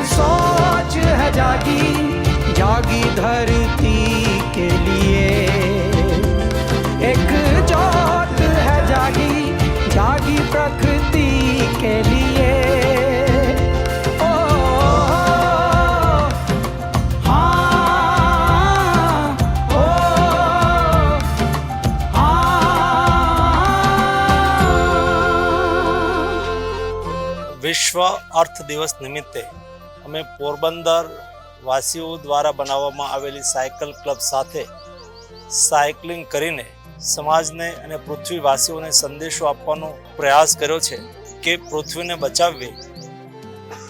सोच है जागी जागी धरती के लिए, एक जोत है जागी जागी प्रकृति के लिए। વિશ્વ અર્થ દિવસ નિમિત્તે અમે પોરબંદર વાસીઓ દ્વારા બનાવવામાં આવેલી સાયકલ ક્લબ સાથે સાયકલિંગ કરીને સમાજને અને પૃથ્વીવાસીઓને સંદેશો આપવાનો પ્રયાસ કર્યો છે કે પૃથ્વીને બચાવવી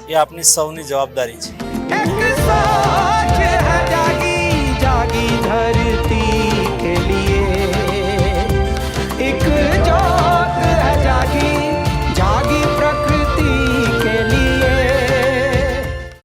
એ આપની સૌની જવાબદારી છે।